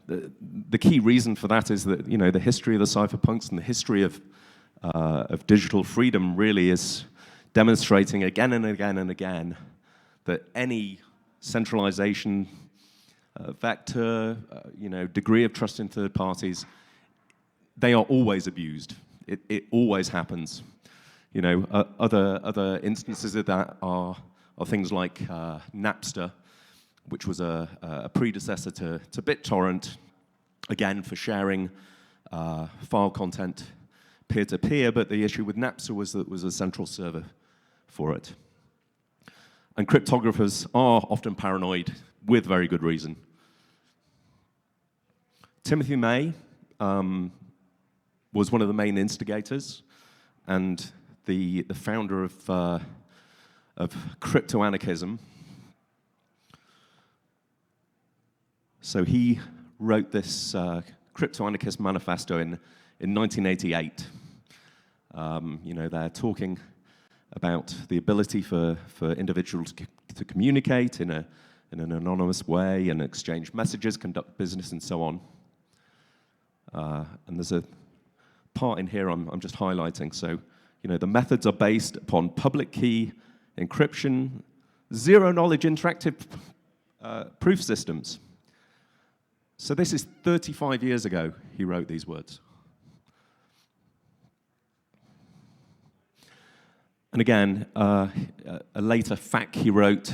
the key reason for that is that, the history of the cypherpunks and the history of digital freedom really is demonstrating again and again and again that any centralization vector, degree of trust in third parties, they are always abused. It always happens. Other instances of that are things like Napster, which was a predecessor to BitTorrent, again for sharing file content peer-to-peer, but the issue with Napster was that it was a central server for it. And cryptographers are often paranoid with very good reason. Timothy May was one of the main instigators and the founder of crypto-anarchism. So he wrote this crypto-anarchist manifesto in 1988. They're talking about the ability for individuals to communicate in an anonymous way and exchange messages, conduct business, and so on. And there's a part in here I'm just highlighting. So, the methods are based upon public key encryption, zero-knowledge interactive proof systems. So this is 35 years ago he wrote these words. And again, a later FAQ he wrote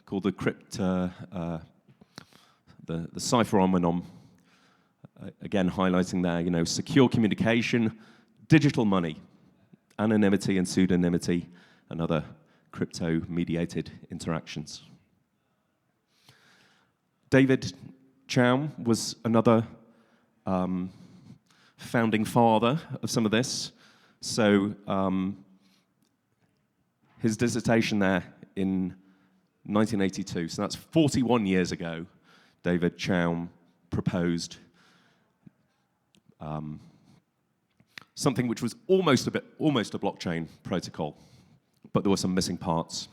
called the Cypheromenon, again highlighting there, secure communication, digital money, anonymity and pseudonymity, and other crypto-mediated interactions. David Chaum was another founding father of some of this. So his dissertation there in 1982, so that's 41 years ago, David Chaum proposed something which was almost a blockchain protocol, but there were some missing parts.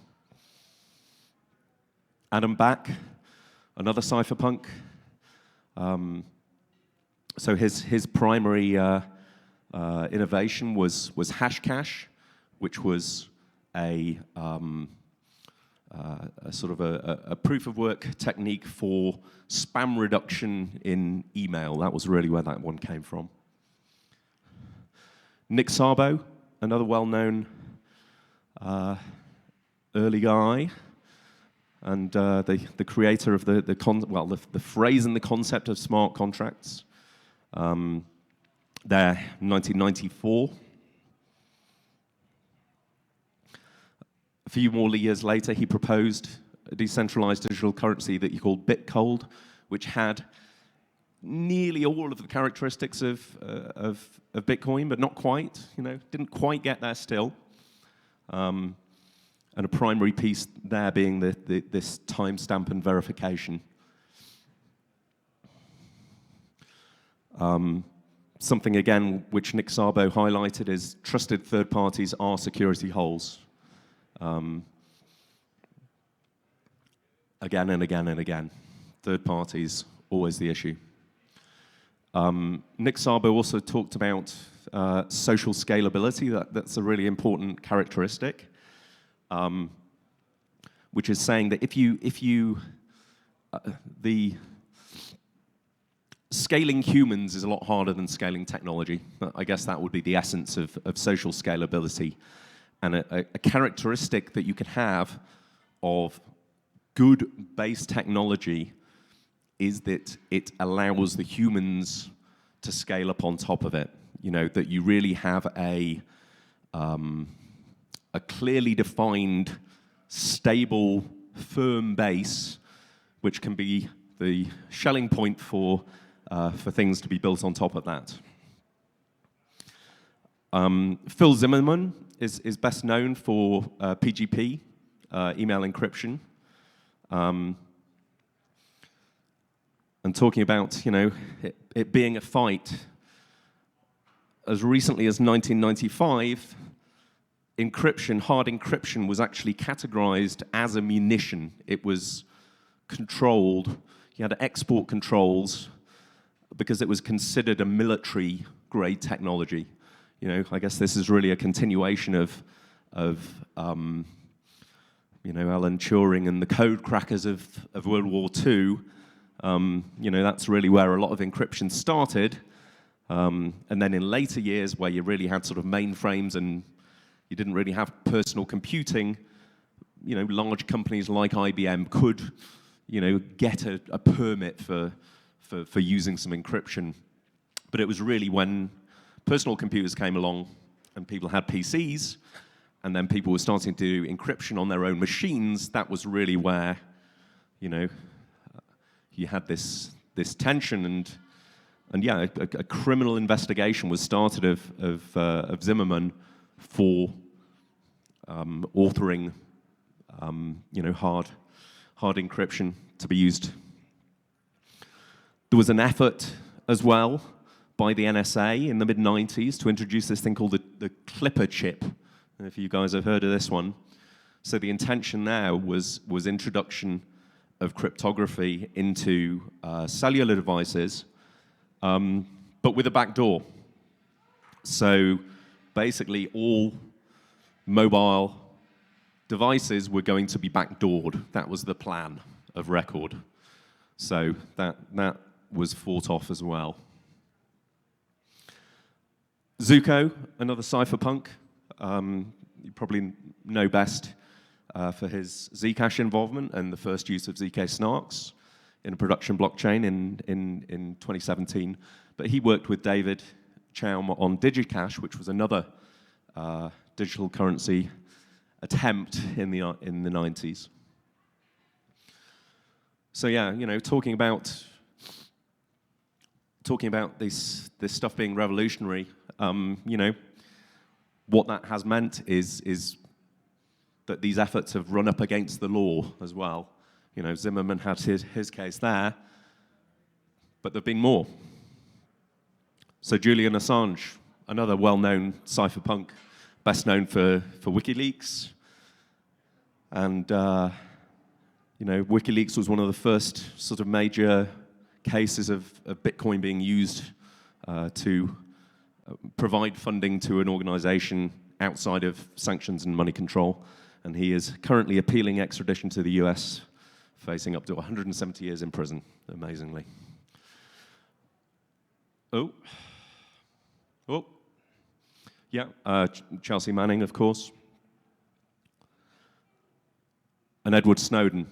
Adam Back, another cypherpunk. So his primary innovation was Hashcash, which was a sort of a proof of work technique for spam reduction in email. That was really where that one came from. Nick Szabo, another well-known early guy, and the creator of the phrase and the concept of smart contracts. There, 1994. A few more years later, he proposed a decentralized digital currency that he called BitCold, which had nearly all of the characteristics of Bitcoin, but not quite. Didn't quite get there still. And a primary piece there being this timestamp and verification. Something again which Nick Szabo highlighted is trusted third parties are security holes. Again and again and again. Third parties, always the issue. Nick Szabo also talked about social scalability. That's a really important characteristic, which is saying that the scaling humans is a lot harder than scaling technology. I guess that would be the essence of social scalability. And a characteristic that you can have of good base technology is that it allows the humans to scale up on top of it. That you really have a clearly defined, stable, firm base, which can be the Schelling point for things to be built on top of that. Phil Zimmermann is best known for PGP, email encryption, and talking about it being a fight. As recently as 1995, hard encryption was actually categorized as a munition. It was controlled. You had export controls because it was considered a military-grade technology. You know, I guess this is really a continuation of you know, Alan Turing and the code crackers of World War II. You know, that's really where a lot of encryption started. And then in later years, where you really had sort of mainframes and you didn't really have personal computing, you know, large companies like IBM could, you know, get a permit for using some encryption. But it was really when personal computers came along and people had PCs, and then people were starting to do encryption on their own machines, that was really where, you know, you had this tension, and yeah, a criminal investigation was started of Zimmerman for authoring, you know, hard encryption to be used. There was an effort as well by the NSA in the mid-90s to introduce this thing called the Clipper chip. And if you guys have heard of this one. So the intention there was introduction of cryptography into cellular devices, but with a backdoor. So basically all mobile devices were going to be backdoored. That was the plan of record. So that was fought off as well. Zuko, another cypherpunk. You probably know best for his Zcash involvement and the first use of ZK snarks in a production blockchain in 2017. But he worked with David Chaum on DigiCash, which was another digital currency attempt in the 90s. So yeah, you know, talking about this stuff being revolutionary, you know, what that has meant is that these efforts have run up against the law as well. You know, Zimmerman had his case there, but there have been more. So Julian Assange, another well-known cypherpunk, best known for WikiLeaks. And, you know, WikiLeaks was one of the first sort of major cases of Bitcoin being used to provide funding to an organization outside of sanctions and money control. And he is currently appealing extradition to the US, facing up to 170 years in prison, amazingly. Yeah, Chelsea Manning, of course. And Edward Snowden,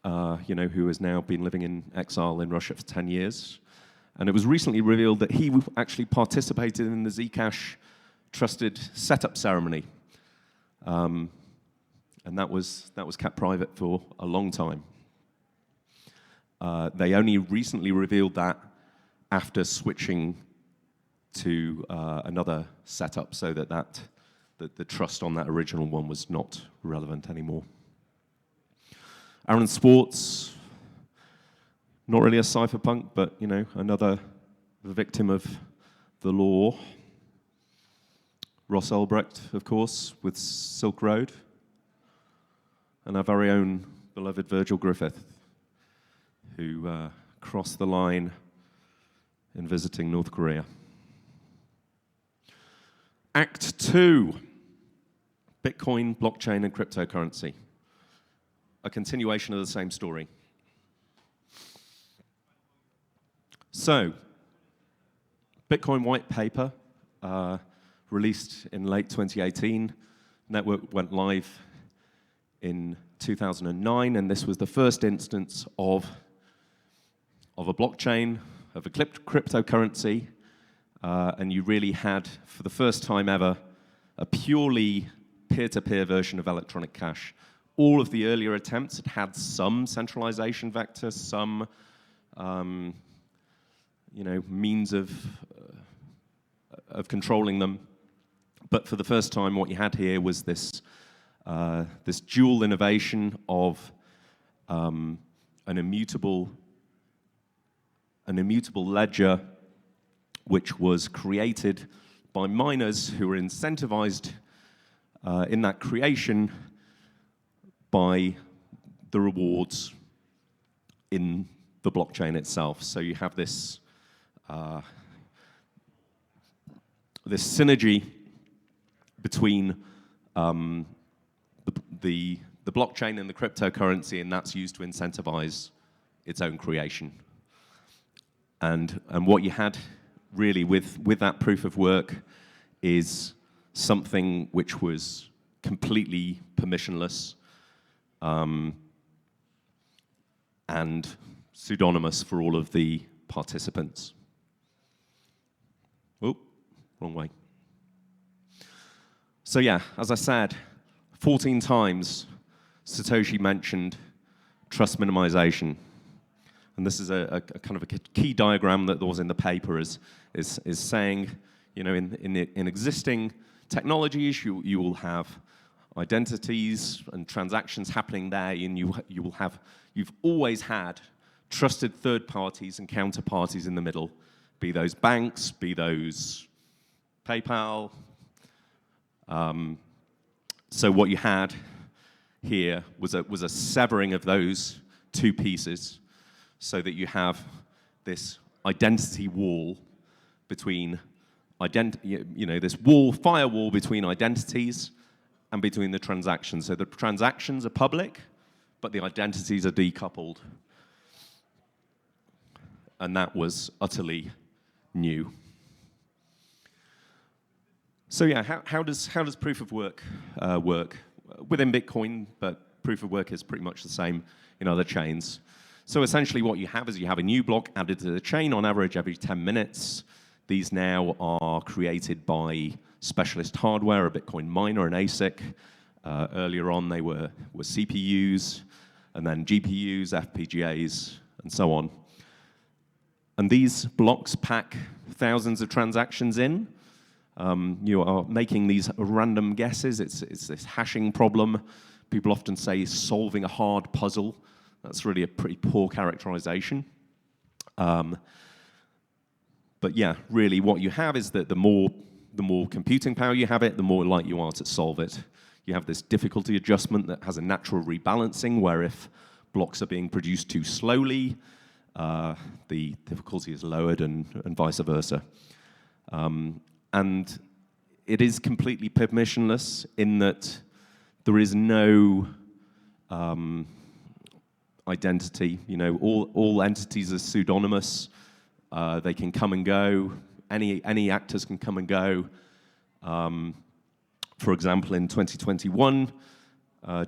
you know, who has now been living in exile in Russia for 10 years. And it was recently revealed that he actually participated in the Zcash trusted setup ceremony. And that was kept private for a long time. They only recently revealed that after switching to another setup, so that the trust on that original one was not relevant anymore. Aaron Swartz, not really a cypherpunk, but you know, another victim of the law. Ross Ulbricht, of course, with Silk Road. And our very own beloved Virgil Griffith, who crossed the line in visiting North Korea. Act 2, Bitcoin, blockchain, and cryptocurrency. A continuation of the same story. So, Bitcoin white paper, released in late 2018. Network went live in 2009, and this was the first instance of a blockchain, of a cryptocurrency, and you really had, for the first time ever, a purely peer-to-peer version of electronic cash. All of the earlier attempts had some centralization vector, some you know, means of controlling them. But for the first time, what you had here was this dual innovation of an immutable ledger, which was created by miners who were incentivized in that creation by the rewards in the blockchain itself. So you have this this synergy between the blockchain and the cryptocurrency, and that's used to incentivize its own creation. And what you had really with that proof of work is something which was completely permissionless and pseudonymous for all of the participants. Oh, wrong way. So yeah, as I said, 14 times Satoshi mentioned trust minimization. And this is a kind of a key diagram that was in the paper is saying, you know, in existing technologies, you will have identities and transactions happening there, and you've always had trusted third parties and counterparties in the middle, be those banks, be those PayPal. So what you had here was a severing of those two pieces, so that you have this identity wall between this firewall between identities and between the transactions. So the transactions are public, but the identities are decoupled. And that was utterly new. So yeah, how does proof of work work within Bitcoin? But proof of work is pretty much the same in other chains. So essentially what you have is you have a new block added to the chain on average every 10 minutes. These now are created by specialist hardware, a Bitcoin miner, an ASIC. Earlier on they were CPUs, and then GPUs, FPGAs, and so on. And these blocks pack thousands of transactions in. You are making these random guesses. It's this hashing problem. People often say solving a hard puzzle. That's really a pretty poor characterization. But yeah, really what you have is that the more computing power you have it, the more likely you are to solve it. You have this difficulty adjustment that has a natural rebalancing, where if blocks are being produced too slowly, the difficulty is lowered, and vice versa. And it is completely permissionless in that there is no identity. You know, all entities are pseudonymous. They can come and go. Any actors can come and go. For example, in 2021,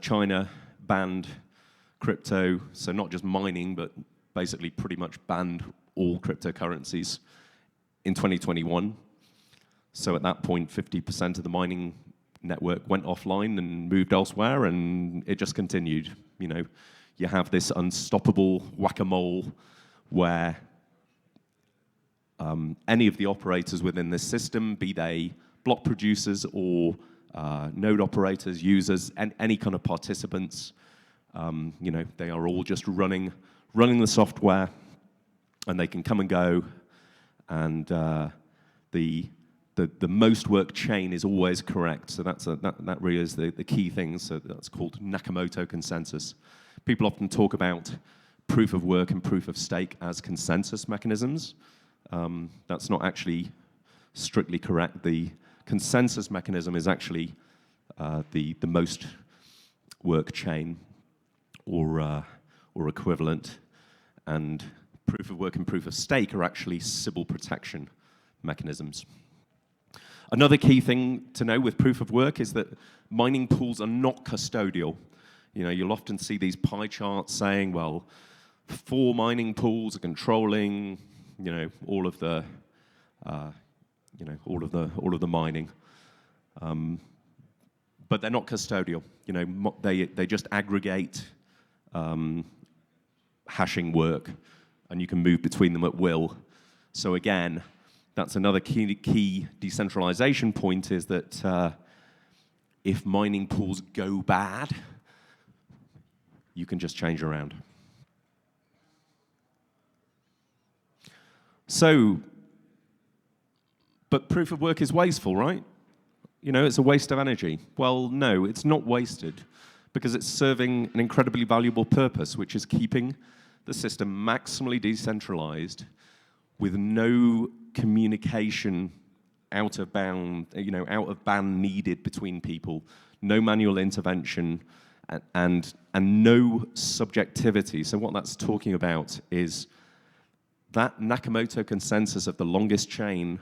China banned crypto, so not just mining, but basically pretty much banned all cryptocurrencies in 2021. So at that point, 50% of the mining network went offline and moved elsewhere, and it just continued. You know, you have this unstoppable whack-a-mole where any of the operators within this system, be they block producers or node operators, users, and any kind of participants, you know, they are all just running the software, and they can come and go, and the most work chain is always correct. So that really is the key thing. So that's called Nakamoto consensus. People often talk about proof of work and proof of stake as consensus mechanisms. That's not actually strictly correct. The consensus mechanism is actually the most work chain or equivalent, and proof of work and proof of stake are actually Sybil protection mechanisms. Another key thing to know with proof of work is that mining pools are not custodial. You know, you'll often see these pie charts saying, well, 4 mining pools are controlling, you know, all of the mining, but they're not custodial. You know, they just aggregate hashing work, and you can move between them at will. So again, that's another key decentralization point, is that if mining pools go bad, you can just change around. So, but proof of work is wasteful, right? You know, it's a waste of energy. Well, no, it's not wasted, because it's serving an incredibly valuable purpose, which is keeping the system maximally decentralized with no communication out of band needed between people, no manual intervention, and no subjectivity. So what that's talking about is that Nakamoto consensus of the longest chain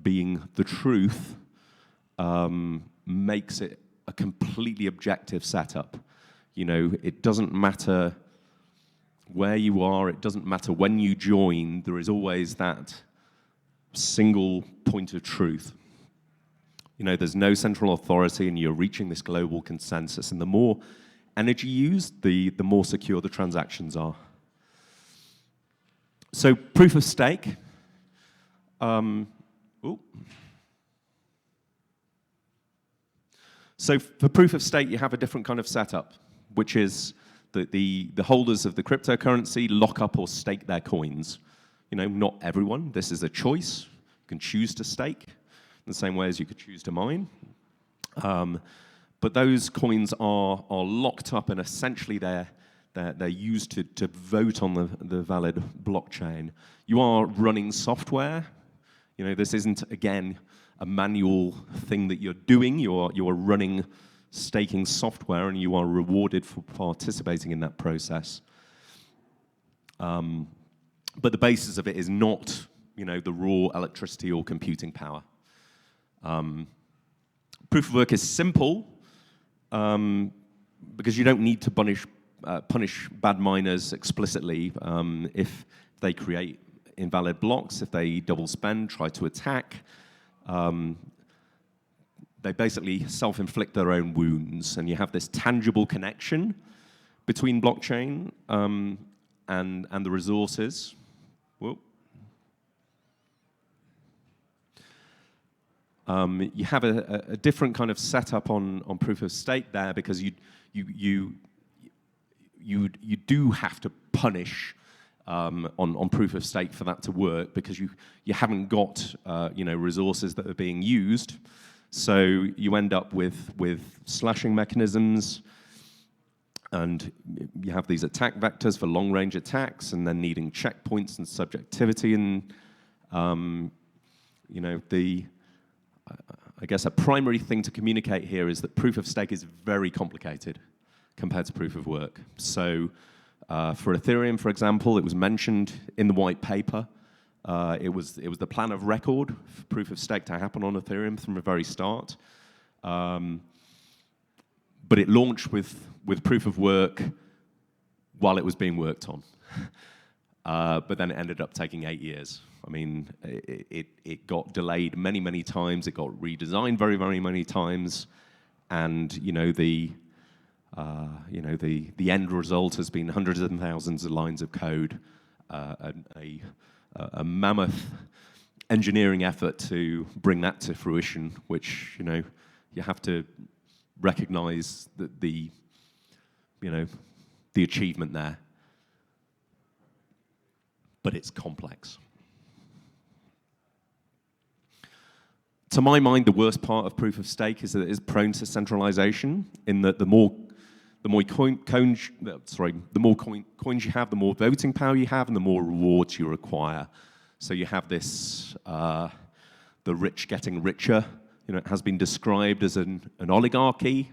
being the truth makes it a completely objective setup. It doesn't matter where you are, it doesn't matter when you join, there is always that single point of truth. There's no central authority and you're reaching this global consensus, and the more energy used, the more secure the transactions are. So proof of stake. So for proof of stake, you have a different kind of setup, which is the holders of the cryptocurrency lock up or stake their coins. Not everyone. This is a choice. You can choose to stake in the same way as you could choose to mine. But those coins are locked up, and essentially they're used to vote on the valid blockchain. You are running software. This isn't, again, a manual thing that you're doing. You are running staking software, and you are rewarded for participating in that process. But the basis of it is not, the raw electricity or computing power. Proof of work is simple because you don't need to punish bad miners explicitly if they create invalid blocks, if they double spend, try to attack. They basically self-inflict their own wounds, and you have this tangible connection between blockchain and the resources. Whoa. You have a different kind of setup on proof of stake there, because you do have to punish on proof of stake for that to work, because you haven't got resources that are being used. So you end up with slashing mechanisms, and you have these attack vectors for long-range attacks, and then needing checkpoints and subjectivity. And I guess a primary thing to communicate here is that proof of stake is very complicated compared to proof of work. So for Ethereum, for example, it was mentioned in the white paper. It was the plan of record for proof of stake to happen on Ethereum from the very start. But it launched with proof of work while it was being worked on. But then it ended up taking 8 years. I mean, it got delayed many, many times. It got redesigned very, very many times. And the end result has been hundreds and thousands of lines of code, a mammoth engineering effort to bring that to fruition, which you have to recognize that the achievement there. But it's complex. To my mind, the worst part of proof of stake is that it is prone to centralization, in that the more coins you have, the more voting power you have, and the more rewards you require. So you have this, the rich getting richer. It has been described as an oligarchy.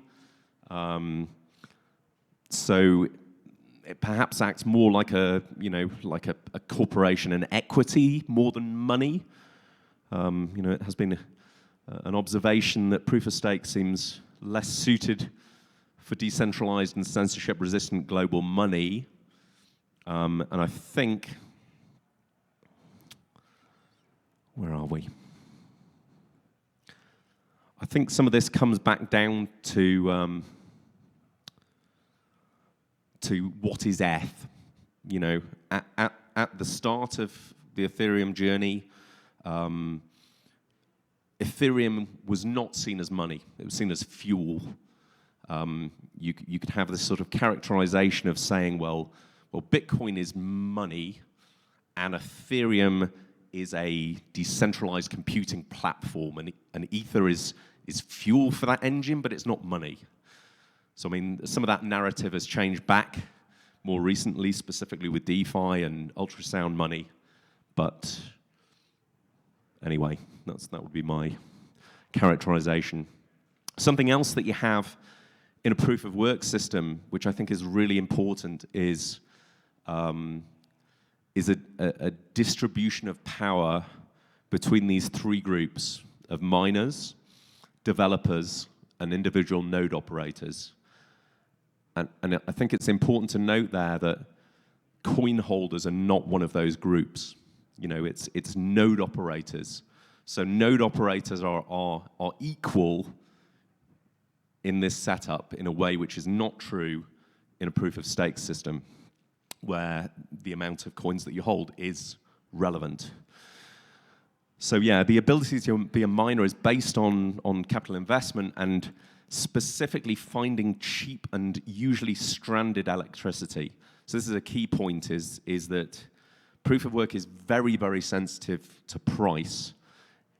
So it perhaps acts more like a corporation, an equity, more than money. It has been an observation that proof of stake seems less suited for decentralized and censorship-resistant global money. And I think, where are we? I think some of this comes back down to what is ETH. At the start of the Ethereum journey, Ethereum was not seen as money. It was seen as fuel. You could have this sort of characterization of saying, well, Bitcoin is money, and Ethereum is a decentralized computing platform, and Ether is fuel for that engine, but it's not money. So, I mean, some of that narrative has changed back more recently, specifically with DeFi and ultrasound money. But anyway, that would be my characterization. Something else that you have in a proof of work system, which I think is really important, is a distribution of power between these three groups of miners, developers, and individual node operators. And I think it's important to note there that coin holders are not one of those groups. You know, it's node operators. So node operators are equal in this setup in a way which is not true in a proof of stake system, where the amount of coins that you hold is relevant. So yeah, the ability to be a miner is based on capital investment and specifically finding cheap and usually stranded electricity. So this is a key point, is that proof of work is very, very sensitive to price.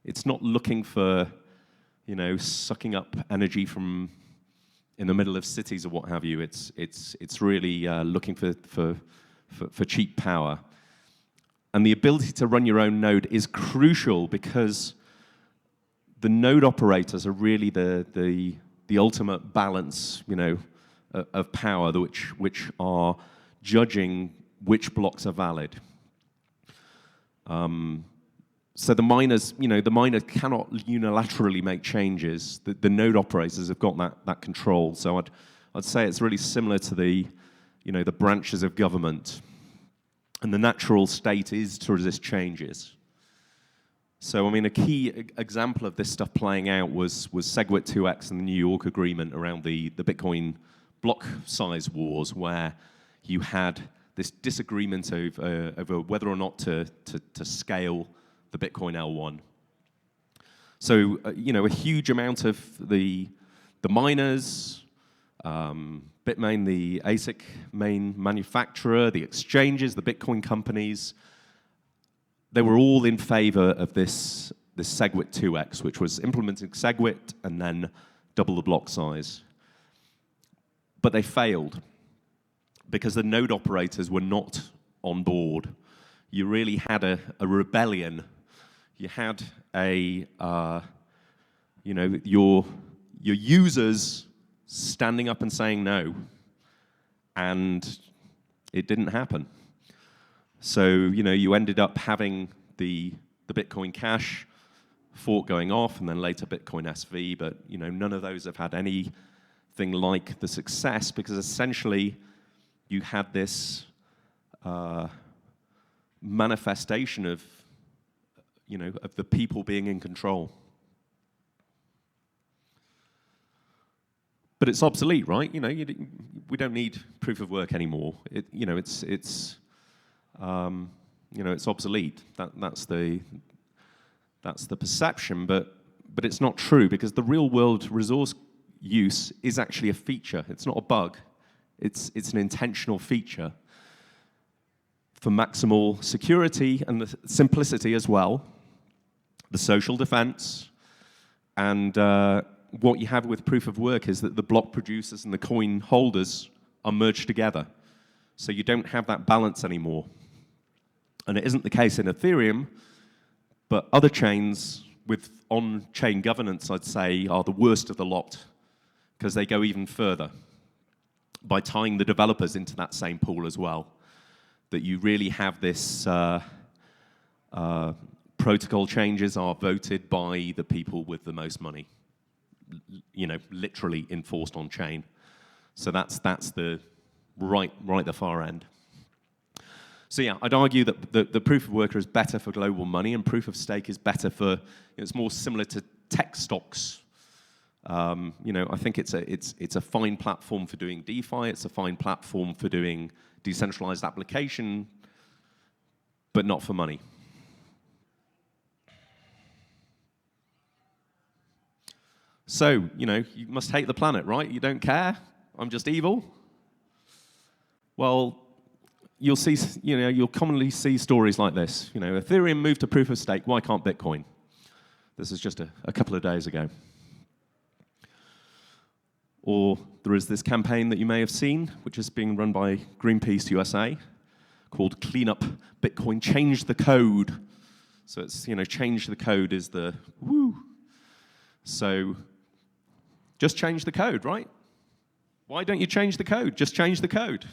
It's not looking for, you know, sucking up energy from in the middle of cities or what have you. It's really looking for cheap power. And the ability to run your own node is crucial because the node operators are really the ultimate balance, you know, of power, which are judging which blocks are valid. So the miners, you know, the miner cannot unilaterally make changes. The node operators have got that control. So I'd say it's really similar to the branches of government. And the natural state is to resist changes. So, I mean, a key example of this stuff playing out was SegWit 2x and the New York Agreement around the Bitcoin block size wars, where you had this disagreement over whether or not to scale the Bitcoin L1. So, you know, a huge amount of the miners, Bitmain, the ASIC main manufacturer, the exchanges, the Bitcoin companies, they were all in favor of this SegWit 2x, which was implementing SegWit and then double the block size. But they failed because the node operators were not on board. You really had a rebellion. You had your users standing up and saying no, and it didn't happen. So, you know, you ended up having the Bitcoin Cash fork going off, and then later Bitcoin SV, but, you know, none of those have had anything like the success, because essentially you had this manifestation of, you know, of the people being in control. But it's obsolete, right? You know, we don't need proof of work anymore. It's obsolete. That's the perception, but it's not true, because the real world resource use is actually a feature. It's not a bug. It's an intentional feature for maximal security and the simplicity as well, the social defense, and what you have with proof of work is that the block producers and the coin holders are merged together. So you don't have that balance anymore. And it isn't the case in Ethereum, but other chains with on-chain governance, I'd say, are the worst of the lot, because they go even further by tying the developers into that same pool as well. That you really have this protocol changes are voted by the people with the most money, you know, literally enforced on chain. So that's the right the far end. So yeah, I'd argue that the proof of work is better for global money, and proof of stake is better for, you know, it's more similar to tech stocks. You know, I think it's a fine platform for doing DeFi. It's a fine platform for doing decentralized application, but not for money. So, you know, you must hate the planet, right? You don't care? I'm just evil? Well, you'll commonly see stories like this. You know, Ethereum moved to proof of stake. Why can't Bitcoin? This is just a couple of days ago. Or there is this campaign that you may have seen, which is being run by Greenpeace USA, called Clean Up Bitcoin, Change the Code. So it's, change the code is the woo. So just change the code, right? Why don't you change the code? Just change the code.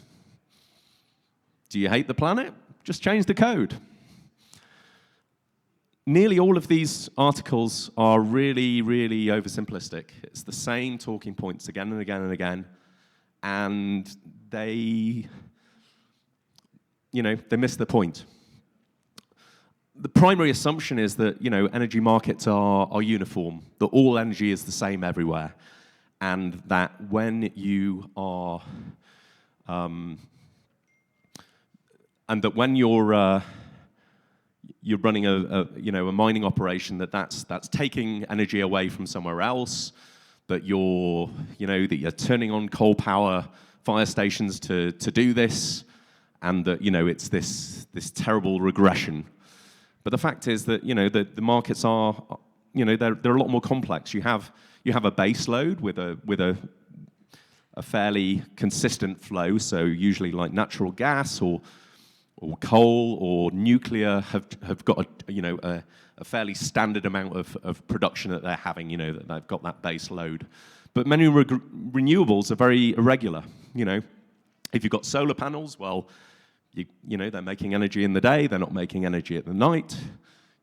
Do you hate the planet? Just change the code. Nearly all of these articles are really, really oversimplistic. It's the same talking points again and again and again. And they miss the point. The primary assumption is that, energy markets are uniform, that all energy is the same everywhere, and that when you are, and that when you're running a mining operation, that's taking energy away from somewhere else, that you're turning on coal power fire stations to do this, and that it's this terrible regression. But the fact is that the markets are they're a lot more complex. You have a base load with a fairly consistent flow. So usually like natural gas or coal or nuclear have got a fairly standard amount of production that they're having. That they've got that base load. But many renewables are very irregular. If you've got solar panels, well, they're making energy in the day, they're not making energy at the night.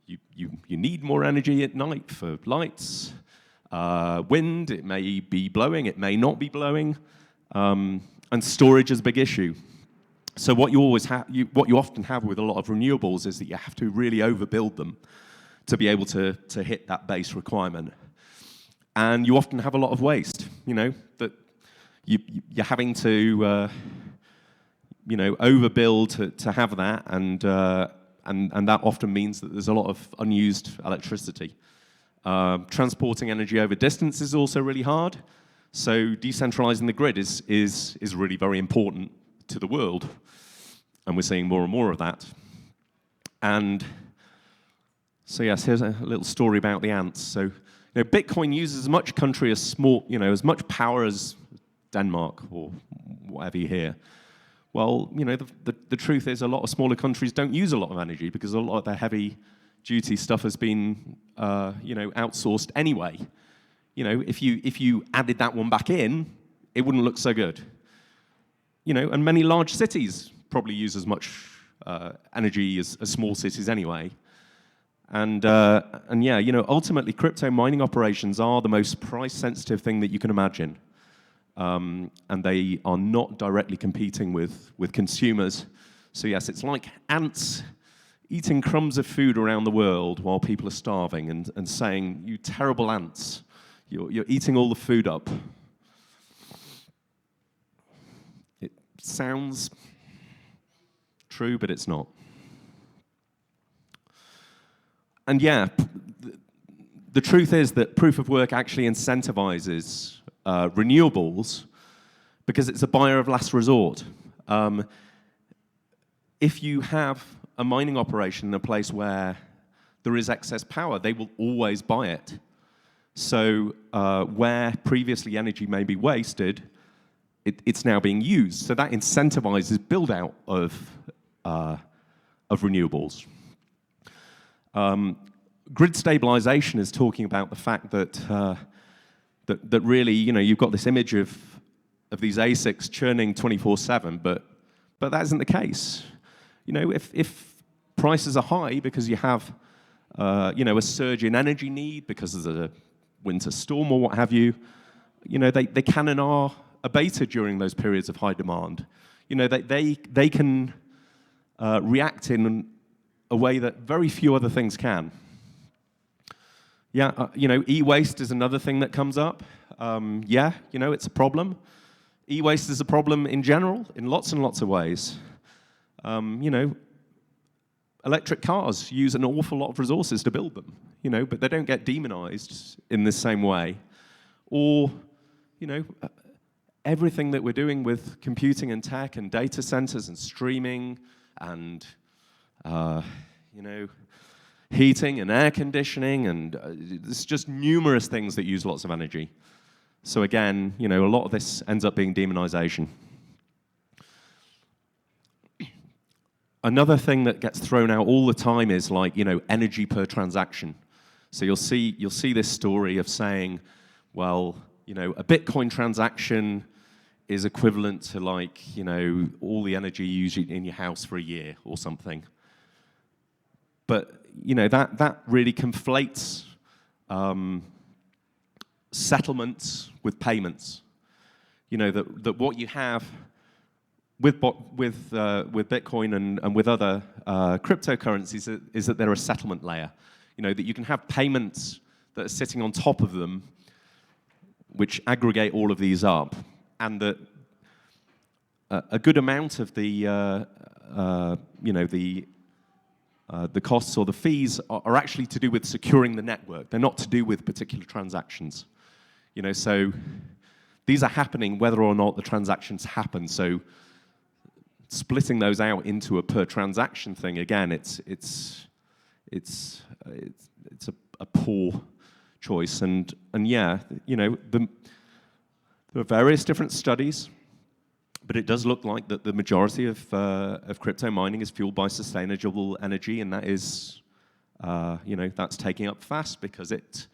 You need more energy at night for lights. Wind, it may be blowing, it may not be blowing. And storage is a big issue. So what you often have with a lot of renewables is that you have to really overbuild them to be able to hit that base requirement. And you often have a lot of waste, that you're having to overbuild to have that, and that often means that there's a lot of unused electricity. Transporting energy over distance is also really hard, so decentralizing the grid is really very important to the world, and we're seeing more and more of that. And so yes, here's a little story about the ants. So Bitcoin uses as much country as as much power as Denmark or whatever you hear. Well, the truth is a lot of smaller countries don't use a lot of energy because a lot of their heavy-duty stuff has been, outsourced anyway. If you added that one back in, it wouldn't look so good. And many large cities probably use as much energy as small cities anyway. And ultimately, crypto mining operations are the most price-sensitive thing that you can imagine. And they are not directly competing with consumers. So yes, it's like ants eating crumbs of food around the world while people are starving and saying, "You terrible ants, you're eating all the food up." It sounds true, but it's not. And yeah, the truth is that proof of work actually incentivizes renewables because it's a buyer of last resort. If you have a mining operation in a place where there is excess power, they will always buy it. So where previously energy may be wasted, it's now being used. So that incentivizes build out of renewables. Grid stabilization is talking about the fact that that really, you've got this image of these ASICs churning 24/7, but that isn't the case. If prices are high because you have, a surge in energy need because of the winter storm or what have you, they can and are abated during those periods of high demand. They can react in a way that very few other things can. Yeah, e-waste is another thing that comes up. It's a problem. E-waste is a problem in general, in lots and lots of ways. Electric cars use an awful lot of resources to build them, but they don't get demonized in the same way. Or, everything that we're doing with computing and tech and data centers and streaming and, heating and air conditioning, and there's just numerous things that use lots of energy. So again, a lot of this ends up being demonization. Another thing that gets thrown out all the time is like, energy per transaction. So you'll see this story of saying, well, a Bitcoin transaction is equivalent to like, all the energy used in your house for a year or something. But, that really conflates settlements with payments. That what you have with Bitcoin and with other cryptocurrencies is that they're a settlement layer. That you can have payments that are sitting on top of them, which aggregate all of these up, and that a good amount of the costs or the fees are actually to do with securing the network. They're not to do with particular transactions. So these are happening whether or not the transactions happen. So splitting those out into a per transaction thing, again, it's a poor choice. And yeah, there are various different studies, but it does look like that the majority of crypto mining is fueled by sustainable energy, and that is, that's taking up fast because it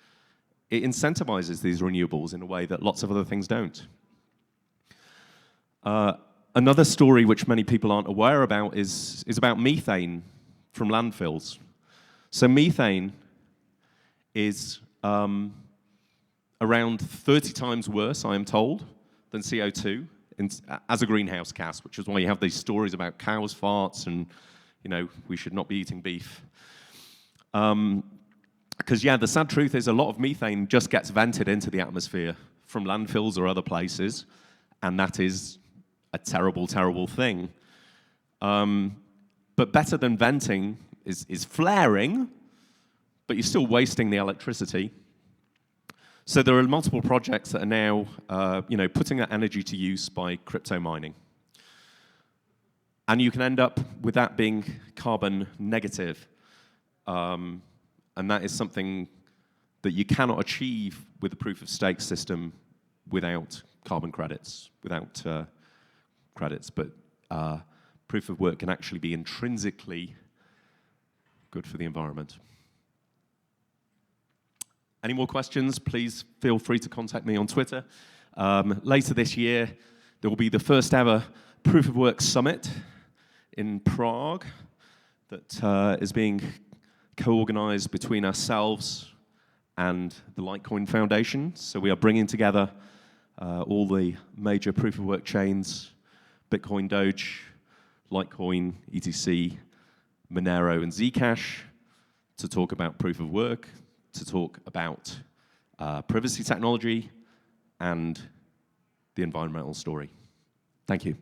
incentivizes these renewables in a way that lots of other things don't. Another story which many people aren't aware about is about methane from landfills. So methane is around 30 times worse, I am told, than CO2 as a greenhouse gas, which is why you have these stories about cows' farts and, we should not be eating beef. Because, the sad truth is a lot of methane just gets vented into the atmosphere from landfills or other places, and that is a terrible, terrible thing. But better than venting is flaring, but you're still wasting the electricity. So there are multiple projects that are now, putting that energy to use by crypto mining. And you can end up with that being carbon negative. And that is something that you cannot achieve with the proof of stake system without carbon credits, but proof of work can actually be intrinsically good for the environment. Any more questions, please feel free to contact me on Twitter. Later this year, there will be the first ever Proof of Work Summit in Prague that is being co-organized between ourselves and the Litecoin Foundation. So we are bringing together all the major Proof of Work chains, Bitcoin, Doge, Litecoin, ETC, Monero, and Zcash to talk about Proof of Work, to talk about privacy technology and the environmental story. Thank you.